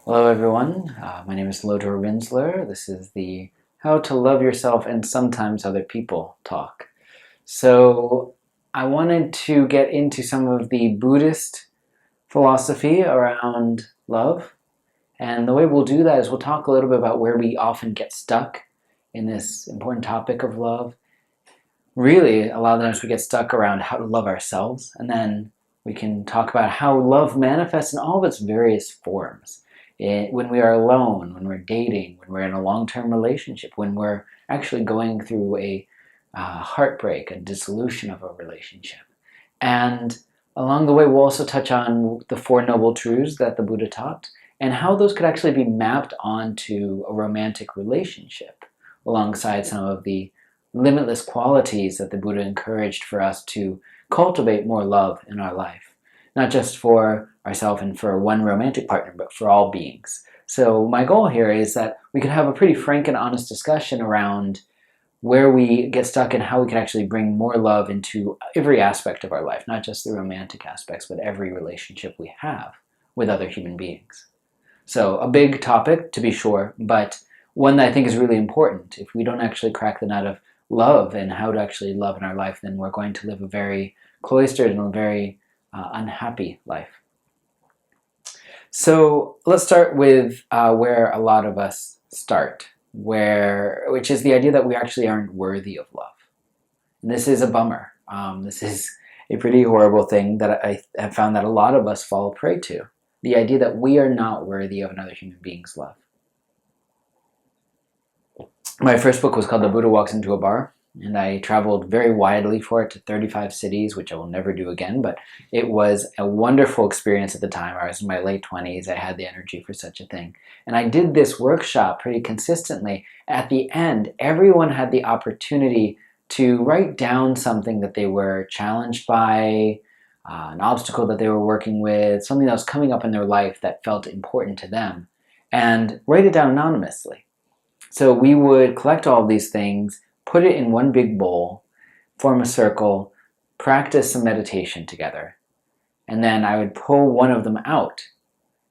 Hello everyone, my name is Lodro Rinzler. This is the How to Love Yourself and Sometimes Other People talk. So I wanted to get into some of the Buddhist philosophy around love. And the way we'll do that is we'll talk a little bit about where we often get stuck in this important topic of love. Really, a lot of times we get stuck around how to love ourselves, and then we can talk about how love manifests in all of its various forms. When we are alone, when we're dating, when we're in a long-term relationship, when we're actually going through a heartbreak, a dissolution of a relationship. And along the way, we'll also touch on the Four Noble Truths that the Buddha taught and how those could actually be mapped onto a romantic relationship alongside some of the limitless qualities that the Buddha encouraged for us to cultivate more love in our life. Not just for ourselves and for one romantic partner, but for all beings. So my goal here is that we could have a pretty frank and honest discussion around where we get stuck and how we can actually bring more love into every aspect of our life, not just the romantic aspects, but every relationship we have with other human beings. So a big topic, to be sure, but one that I think is really important. If we don't actually crack the nut of love and how to actually love in our life, then we're going to live a very cloistered and a very unhappy life. So let's start with where a lot of us start, which is the idea that we actually aren't worthy of love. And this is a bummer. This is a pretty horrible thing that I have found that a lot of us fall prey to. The idea that we are not worthy of another human being's love. My first book was called The Buddha Walks Into a Bar, and I traveled very widely for it to 35 cities, which I will never do again, but it was a wonderful experience at the time. I was in my late 20s. I had the energy for such a thing. And I did this workshop pretty consistently. At the end, everyone had the opportunity to write down something that they were challenged by, an obstacle that they were working with, something that was coming up in their life that felt important to them, and write it down anonymously. So we would collect all of these things, put it in one big bowl, form a circle, practice some meditation together, and then I would pull one of them out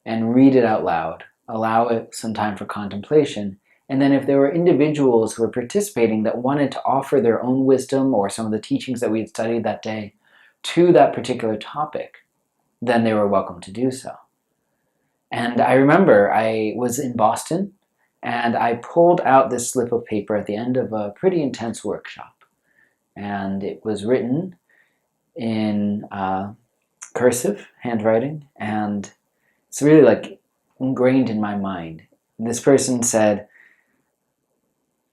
and read it out loud, allow it some time for contemplation, and then if there were individuals who were participating that wanted to offer their own wisdom or some of the teachings that we had studied that day to that particular topic, then they were welcome to do so. And I remember I was in Boston, and I pulled out this slip of paper at the end of a pretty intense workshop. And it was written in cursive handwriting, and it's really like ingrained in my mind. This person said,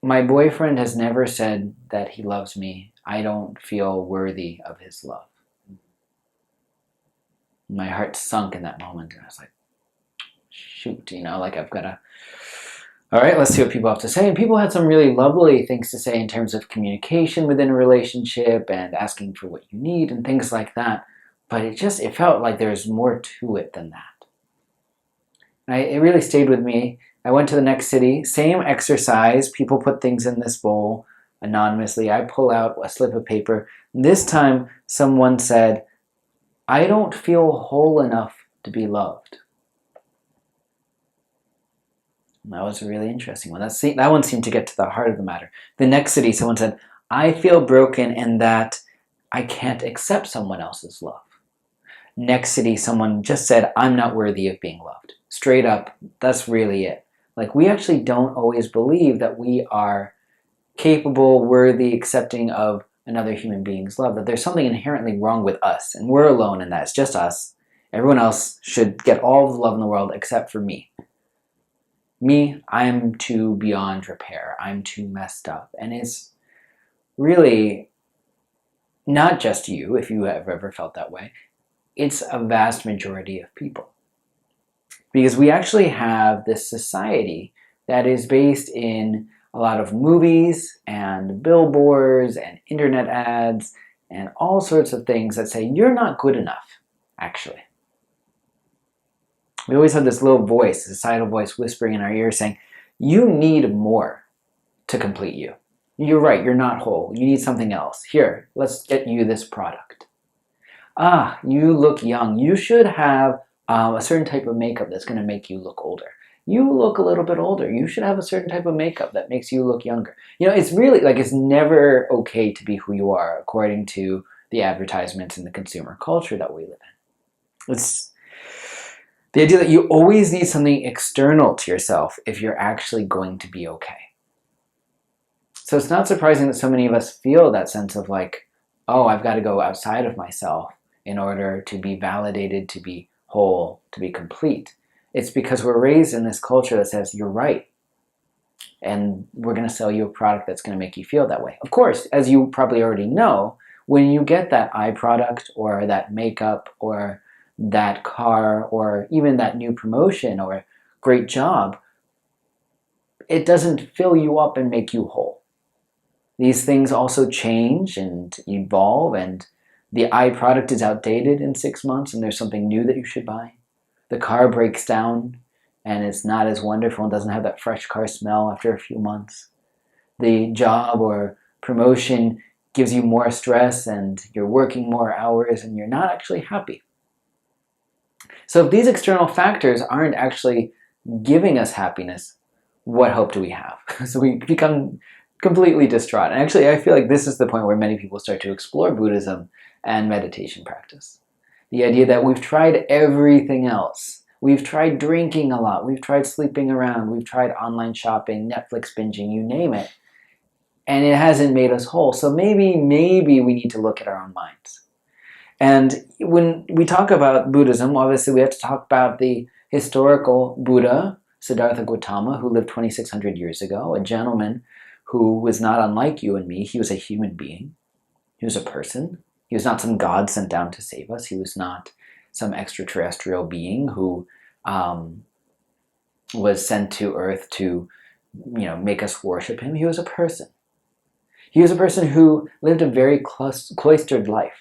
"My boyfriend has never said that he loves me. I don't feel worthy of his love." My heart sunk in that moment, and I was like, shoot, like I've got to... All right, let's see what people have to say. And people had some really lovely things to say in terms of communication within a relationship and asking for what you need and things like that. But it felt like there's more to it than that. And it really stayed with me. I went to the next city, same exercise. People put things in this bowl anonymously. I pull out a slip of paper. This time, someone said, "I don't feel whole enough to be loved." That was a really interesting one. That one seemed to get to the heart of the matter. The next city, someone said, "I feel broken in that I can't accept someone else's love." Next city, someone just said, "I'm not worthy of being loved." Straight up, that's really it. Like, we actually don't always believe that we are capable, worthy, accepting of another human being's love, that there's something inherently wrong with us, and we're alone in that. It's just us. Everyone else should get all the love in the world except for me. Me, I'm too beyond repair. I'm too messed up. And it's really not just you, if you have ever felt that way. It's a vast majority of people. Because we actually have this society that is based in a lot of movies and billboards and internet ads and all sorts of things that say, you're not good enough, actually. We always have this little voice, a societal voice whispering in our ear saying, you need more to complete you. You're right, you're not whole. You need something else. Here, let's get you this product. Ah, you look young. You should have a certain type of makeup that's going to make you look older. You look a little bit older. You should have a certain type of makeup that makes you look younger. It's really like it's never okay to be who you are according to the advertisements and the consumer culture that we live in. It's the idea that you always need something external to yourself if you're actually going to be okay. So it's not surprising that so many of us feel that sense of like, oh, I've got to go outside of myself in order to be validated, to be whole, to be complete. It's because we're raised in this culture that says you're right. And we're going to sell you a product that's going to make you feel that way. Of course, as you probably already know, when you get that eye product or that makeup or that car or even that new promotion or great job, it doesn't fill you up and make you whole. These things also change and evolve, and the eye product is outdated in 6 months and there's something new that you should buy. The car breaks down and it's not as wonderful and doesn't have that fresh car smell after a few months. The job or promotion gives you more stress and you're working more hours and you're not actually happy. So if these external factors aren't actually giving us happiness, what hope do we have? So we become completely distraught. And actually, I feel like this is the point where many people start to explore Buddhism and meditation practice. The idea that we've tried everything else. We've tried drinking a lot. We've tried sleeping around. We've tried online shopping, Netflix binging, you name it. And it hasn't made us whole. So maybe we need to look at our own minds. And when we talk about Buddhism, obviously we have to talk about the historical Buddha, Siddhartha Gautama, who lived 2,600 years ago, a gentleman who was not unlike you and me. He was a human being. He was a person. He was not some god sent down to save us. He was not some extraterrestrial being who was sent to Earth to, make us worship him. He was a person. He was a person who lived a very cloistered life.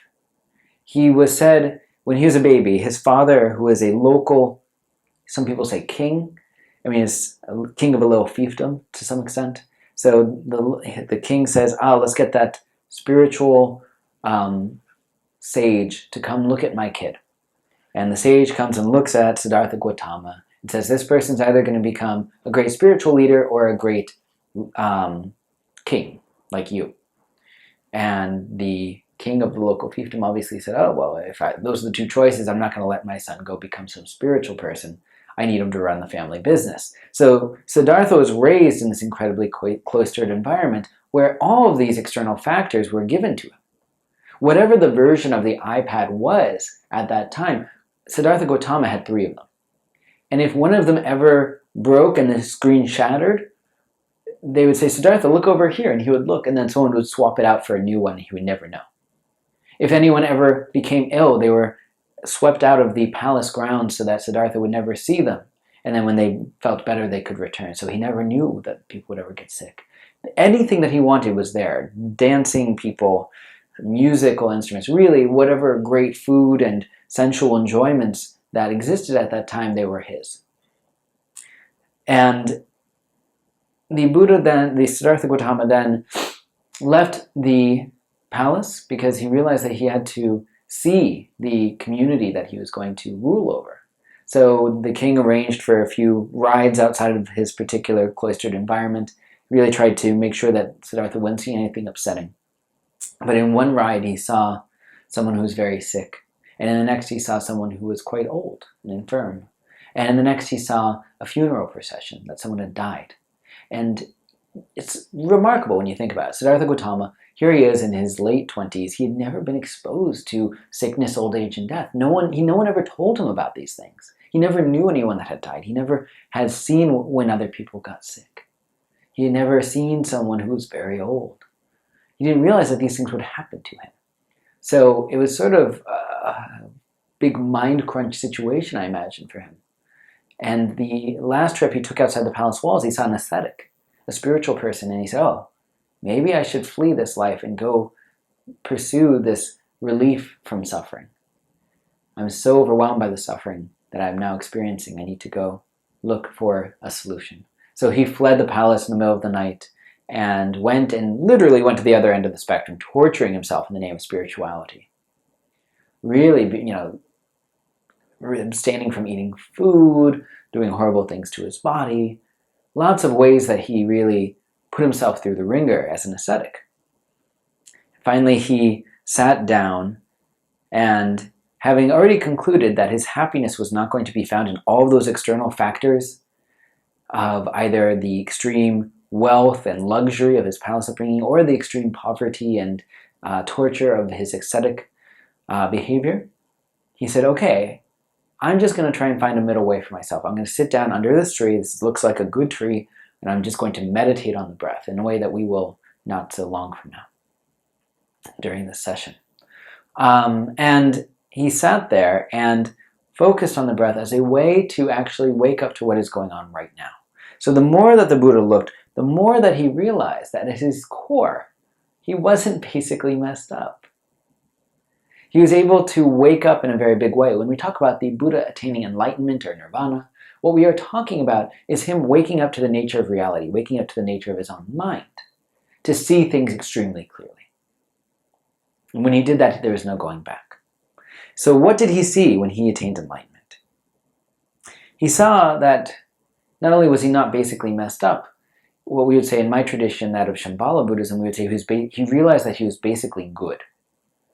He was said, when he was a baby, his father, who was a local, some people say king, he's a king of a little fiefdom to some extent. So the king says, let's get that spiritual sage to come look at my kid. And the sage comes and looks at Siddhartha Gautama and says, this person's either going to become a great spiritual leader or a great king, like you. And the king of the local fiefdom obviously said, those are the two choices. I'm not going to let my son go become some spiritual person. I need him to run the family business. So Siddhartha was raised in this incredibly cloistered environment where all of these external factors were given to him. Whatever the version of the iPad was at that time, Siddhartha Gautama had 3 of them. And if one of them ever broke and the screen shattered, they would say, Siddhartha, look over here. And he would look, and then someone would swap it out for a new one, and he would never know. If anyone ever became ill, they were swept out of the palace grounds so that Siddhartha would never see them. And then when they felt better, they could return. So he never knew that people would ever get sick. Anything that he wanted was there. Dancing people, musical instruments, really whatever great food and sensual enjoyments that existed at that time, they were his. And the Siddhartha Gautama then left the palace because he realized that he had to see the community that he was going to rule over. So the king arranged for a few rides outside of his particular cloistered environment, really tried to make sure that Siddhartha wouldn't see anything upsetting. But in one ride he saw someone who was very sick, and in the next he saw someone who was quite old and infirm, and in the next he saw a funeral procession that someone had died. And it's remarkable when you think about it. Siddhartha Gautama, here he is in his late 20s. He had never been exposed to sickness, old age, and death. No one ever told him about these things. He never knew anyone that had died. He never had seen when other people got sick. He had never seen someone who was very old. He didn't realize that these things would happen to him. So it was sort of a big mind crunch situation, I imagine, for him. And the last trip he took outside the palace walls, he saw an ascetic, a spiritual person, and he said, maybe I should flee this life and go pursue this relief from suffering. I'm so overwhelmed by the suffering that I'm now experiencing. I need to go look for a solution. So he fled the palace in the middle of the night and literally went to the other end of the spectrum, torturing himself in the name of spiritually, abstaining from eating food, doing horrible things to his body. Lots of ways that he really put himself through the ringer as an ascetic. Finally, he sat down, and having already concluded that his happiness was not going to be found in all of those external factors of either the extreme wealth and luxury of his palace upbringing or the extreme poverty and torture of his ascetic behavior, he said, okay, I'm just going to try and find a middle way for myself. I'm going to sit down under this tree. This looks like a good tree, and I'm just going to meditate on the breath in a way that we will not so long from now during this session. And he sat there and focused on the breath as a way to actually wake up to what is going on right now. So the more that the Buddha looked, the more that he realized that at his core, he wasn't basically messed up. He was able to wake up in a very big way. When we talk about the Buddha attaining enlightenment or nirvana, what we are talking about is him waking up to the nature of reality, waking up to the nature of his own mind, to see things extremely clearly. And when he did that, there was no going back. So what did he see when he attained enlightenment? He saw that not only was he not basically messed up, what we would say in my tradition, that of Shambhala Buddhism, we would say he realized that he was basically good,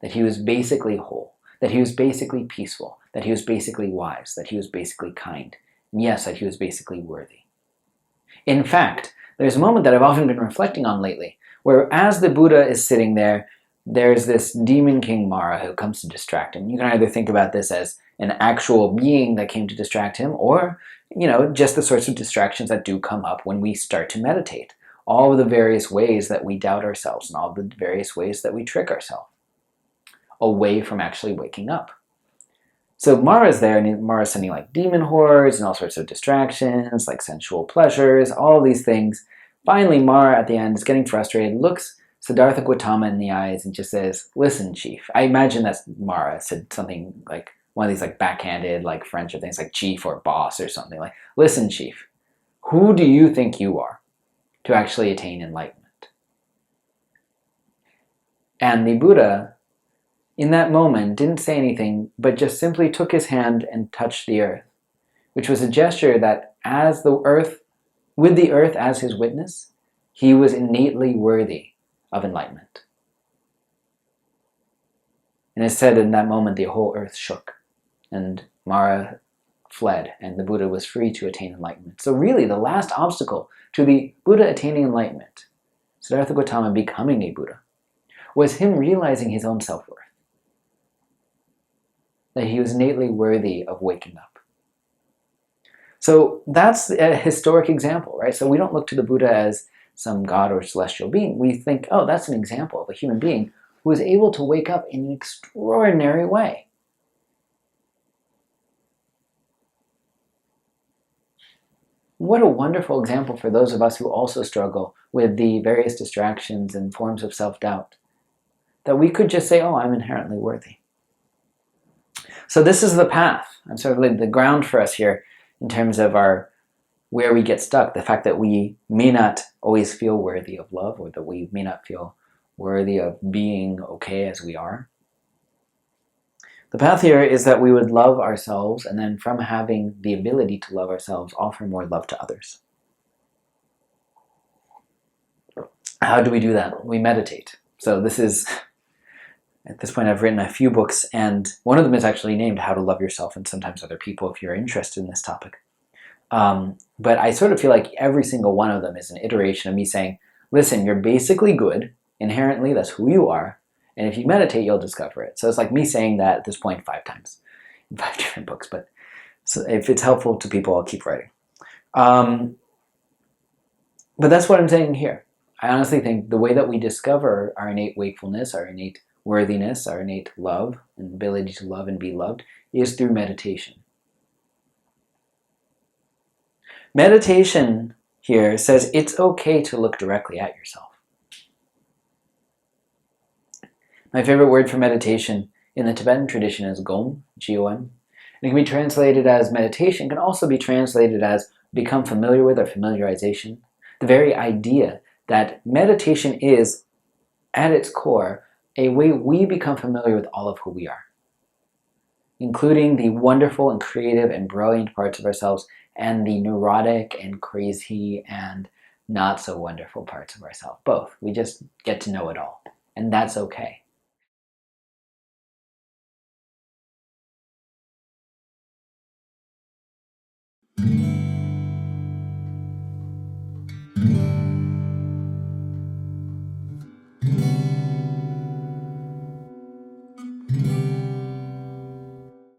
that he was basically whole, that he was basically peaceful, that he was basically wise, that he was basically kind, and yes, that he was basically worthy. In fact, there's a moment that I've often been reflecting on lately, where as the Buddha is sitting there, there's this demon king Mara who comes to distract him. You can either think about this as an actual being that came to distract him, or, just the sorts of distractions that do come up when we start to meditate. All of the various ways that we doubt ourselves and all the various ways that we trick ourselves away from actually waking up. So Mara's there, and Mara's sending like demon hordes and all sorts of distractions, like sensual pleasures, all these things. Finally, Mara at the end is getting frustrated, looks Siddhartha Gautama in the eyes and just says, "Listen, chief." I imagine that Mara said something like one of these like backhanded like friendship things like chief or boss or something like, "Listen, chief, who do you think you are to actually attain enlightenment?" And the Buddha, in that moment, didn't say anything, but just simply took his hand and touched the earth, which was a gesture that as the earth, with the earth as his witness, he was innately worthy of enlightenment. And it said in that moment the whole earth shook, and Mara fled, and the Buddha was free to attain enlightenment. So really the last obstacle to the Buddha attaining enlightenment, Siddhartha Gautama becoming a Buddha, was him realizing his own self-worth. That he was innately worthy of waking up. So that's a historic example, right? So we don't look to the Buddha as some god or celestial being. We think, oh, that's an example of a human being who is able to wake up in an extraordinary way. What a wonderful example for those of us who also struggle with the various distractions and forms of self-doubt. That we could just say, oh, I'm inherently worthy. So this is the path. I'm sort of like the ground for us here in terms of where we get stuck. The fact that we may not always feel worthy of love, or that we may not feel worthy of being okay as we are. The path here is that we would love ourselves, and then from having the ability to love ourselves, offer more love to others. How do we do that? We meditate. So this is, at this point I've written a few books, and one of them is actually named How to Love Yourself and Sometimes Other People, if you're interested in this topic. But I sort of feel like every single one of them is an iteration of me saying, listen, you're basically good. Inherently, that's who you are. And if you meditate, you'll discover it. So it's like me saying that at this point 5 times in 5 different books. But so if it's helpful to people, I'll keep writing. But that's what I'm saying here. I honestly think the way that we discover our innate wakefulness, our innate worthiness, our innate love, and ability to love and be loved is through meditation. Meditation here says it's okay to look directly at yourself. My favorite word for meditation in the Tibetan tradition is Gom, G-O-M. And it can be translated as meditation. It can also be translated as become familiar with, or familiarization. The very idea that meditation is, at its core, a way we become familiar with all of who we are. including the wonderful and creative and brilliant parts of ourselves and the neurotic and crazy and not so wonderful parts of ourselves. Both. We just get to know it all. And that's okay.